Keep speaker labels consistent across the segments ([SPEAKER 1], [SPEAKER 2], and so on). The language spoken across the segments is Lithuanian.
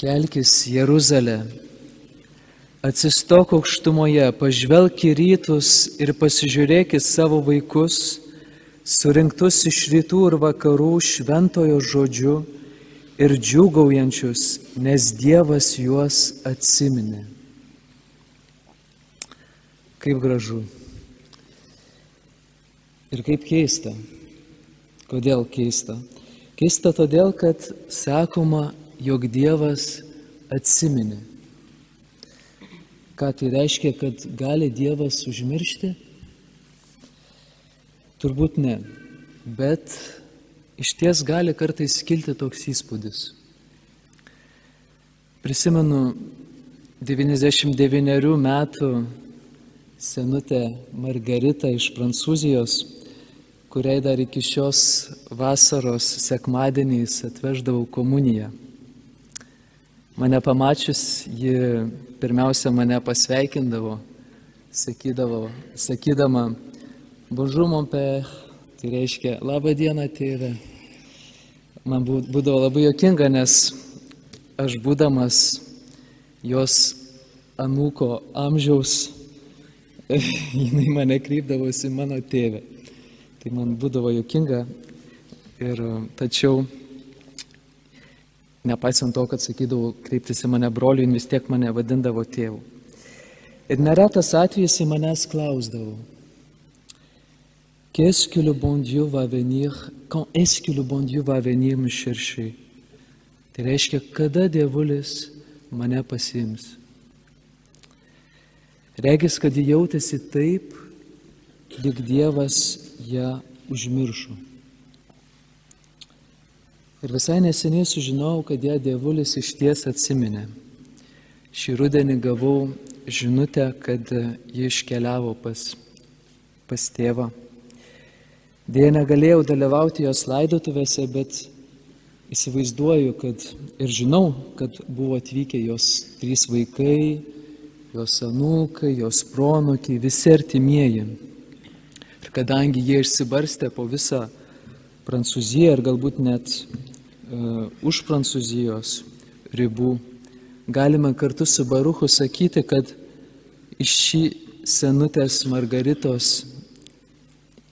[SPEAKER 1] Kelkis Jeruzalė, atsistok aukštumoje, pažvelk į rytus ir pasižiūrėk į savo vaikus, surinktus iš rytų ir vakarų šventojo žodžiu ir džiūgaujančius, nes Dievas juos atsiminė. Kaip gražu. Ir kaip keista. Kodėl keista? Keista todėl, kad sakoma, jog Dievas atsiminė. Ką tai reiškia, kad gali Dievas užmiršti? Turbūt ne, bet išties gali kartais kilti toks įspūdis. Prisimenu 99 metų senutę Margaritą iš Prancūzijos, kuriai dar iki šios vasaros sekmadieniais atveždavau komuniją. Mane pamačius, ji pirmiausia mane pasveikindavo, sakydama, bonjour mon père, tai reiškia, labą dieną tėve. Man būdavo labai juokinga, nes aš būdamas jos anūko amžiaus, jinai mane kreipdavosi mano tėvė. Tai man būdavo juokinga, tačiau nepaisant to, kad sakydavau kreiptis į mane broliu, jis vis tiek mane vadindavo tėvu. Ir neretas atvejis į manęs klausdavo, qu'est-ce que le bon Dieu va venir, quand est-ce que le bon Dieu va venir me chercher? Tai reiškia, kada Dievulis mane pasiims. Regis, kad ji jautėsi taip, lyg Dievas ją užmiršo. Ir visai neseniai sužinojau, kad ją Dievulis išties atsiminė. Šį rudenį gavau žinutę, kad ji iškeliavo pas tėvą. Deja, negalėjau dalyvauti jos laidotuvėse, bet įsivaizduoju, kad ir žinau, kad buvo atvykę jos 3 vaikai, jos anūkai, jos proanūkiai, visi artimieji. Ir kadangi jie išsibarstė po visą Prancūziją ir galbūt net už Prancūzijos ribų, galime kartu su Baruchu sakyti, kad iš šį senutės Margaritos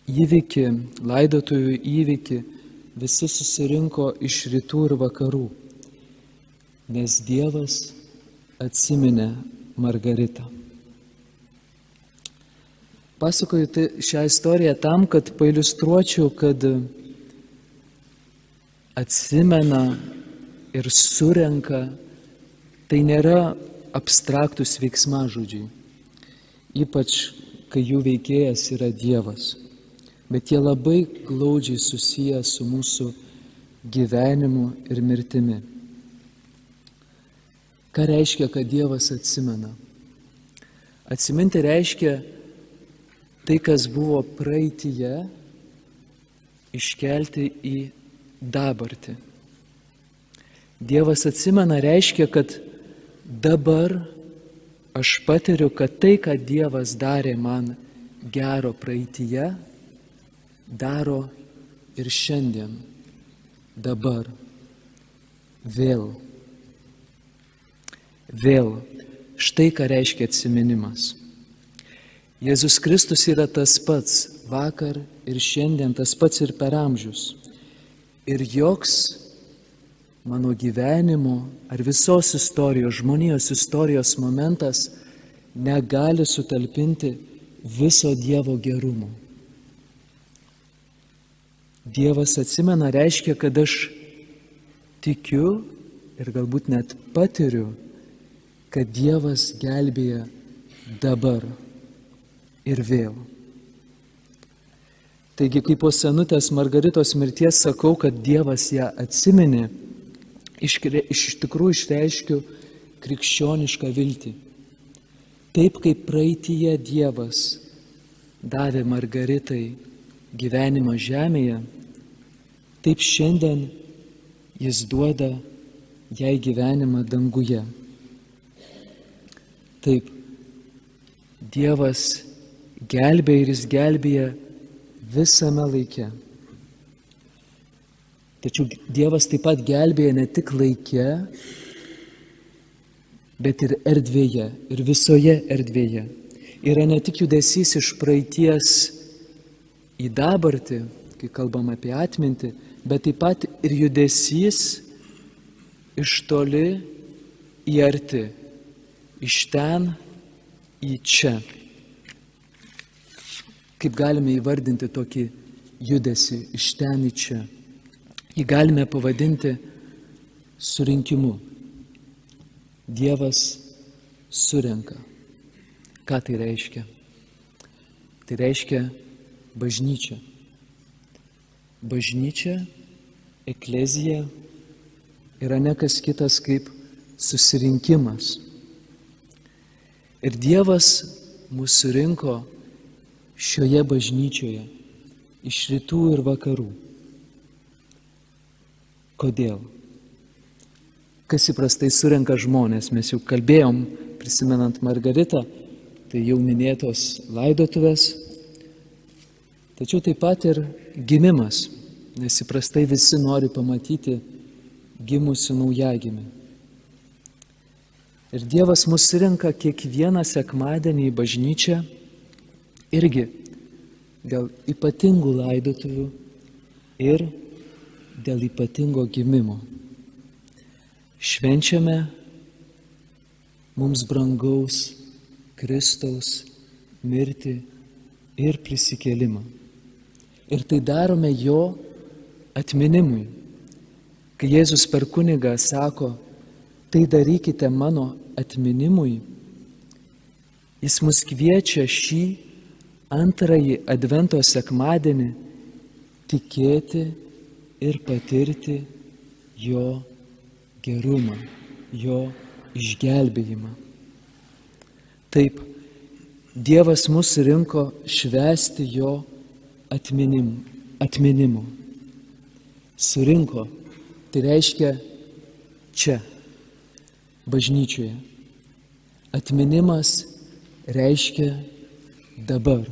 [SPEAKER 1] įvykį, laidotųjų įvykį, visi susirinko iš rytų ir vakarų, nes Dievas atsiminė Margaritą. Pasakoju šią istoriją tam, kad pailiustruočiau, kad atsimena ir surenka, tai nėra abstraktus veiksmažodžiai, ypač kai jų veikėjas yra Dievas, bet jie labai glaudžiai susiję su mūsų gyvenimu ir mirtimi. Ką reiškia, kad Dievas atsimena? Atsiminti reiškia tai, kas buvo praeityje, iškelti į dabartį. Dievas atsimena reiškia, kad dabar aš patiriu, kad tai, ką Dievas darė man gero praeityje, daro ir šiandien, dabar, vėl. Vėl. Štai ką reiškia atsiminimas. Jėzus Kristus yra tas pats vakar ir šiandien, tas pats ir per amžius. Ir joks mano gyvenimo ar visos istorijos, žmonijos istorijos momentas negali sutalpinti viso Dievo gerumo. Dievas atsimena reiškia, kad aš tikiu ir galbūt net patiriu, kad Dievas gelbėja dabar ir vėl. Taigi, kaip po senutės Margaritos mirties sakau, kad Dievas ją atsiminė, iš tikrųjų išreiškiu krikščionišką viltį. Taip kaip praeityje Dievas davė Margaritai gyvenimą žemėje, taip šiandien Jis duoda jai gyvenimą danguje. Taip, Dievas gelbėja ir Jis gelbėja visame laike. Tačiau Dievas taip pat gelbėja ne tik laike, bet ir erdvėje, ir visoje erdvėje. Yra ne tik judesys iš praeities į dabartį, kai kalbam apie atmintį, bet taip pat ir judesys iš toli į arti, iš ten į čia. Kaip galime įvardinti tokį judesį iš ten į čia? Jį galime pavadinti surinkimu. Dievas surenka. Ką tai reiškia? Tai reiškia bažnyčia. Bažnyčia, eklezija yra ne kas kitas kaip susirinkimas. Ir Dievas mus surinko šioje bažnyčioje iš rytų ir vakarų. Kodėl? Kas įprastai surenka žmonės? Mes jau kalbėjom, prisimenant Margaritą, tai jau minėtos laidotuvės, tačiau taip pat ir gimimas, nes įprastai visi nori pamatyti gimusių naujagimį. Ir Dievas mus surenka kiekvieną sekmadienį į bažnyčią irgi dėl ypatingų laidotuvių ir dėl ypatingo gimimo. Švenčiame mums brangaus Kristaus mirtį ir prisikėlimą. Ir tai darome jo atminimui. Kai Jėzus per kunigą sako, tai darykite mano atminimui, jis mus kviečia šį antrąjį Advento sekmadienį tikėti ir patirti jo gerumą, jo išgelbėjimą. Taip, Dievas mus rinko švęsti jo atminimu. Surinko, tai reiškia čia, bažnyčioje. Atminimas reiškia dabar.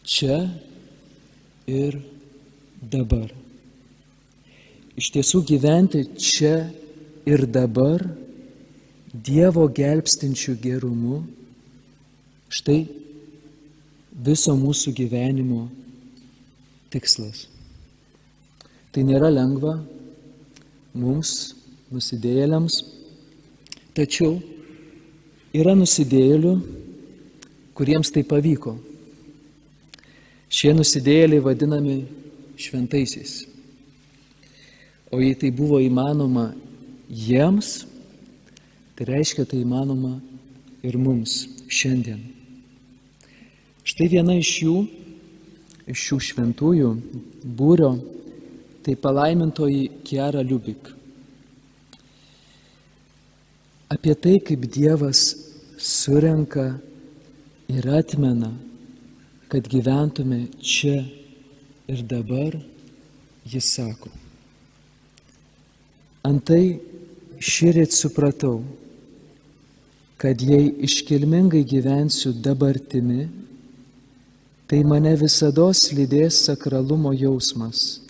[SPEAKER 1] Čia ir dabar. Iš tiesų gyventi čia ir dabar Dievo gelbstinčių gerumu, štai viso mūsų gyvenimo tikslas. Tai nėra lengva mums, nusidėjėliams, tačiau yra nusidėjėlių, kuriems tai pavyko. Šie nusidėjėliai vadinami šventaisiais. O jei tai buvo įmanoma jiems, tai reiškia, tai įmanoma ir mums šiandien. Štai viena iš šių šventųjų būrio, tai palaimintoji Kiara Liubik. Apie tai, kaip Dievas surenka ir atmena, kad gyventume čia ir dabar, jis sako. Antai šįryt supratau, kad jei iškilmingai gyvensiu dabartimi, tai mane visados lydės sakralumo jausmas,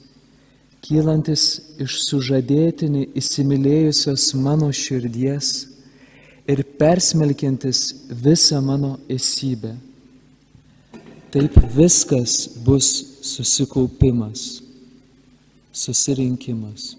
[SPEAKER 1] kylantis iš sužadėtinį įsimylėjusios mano širdies ir persmelkiantis visą mano esybę. Taip viskas bus susikaupimas, susirinkimas.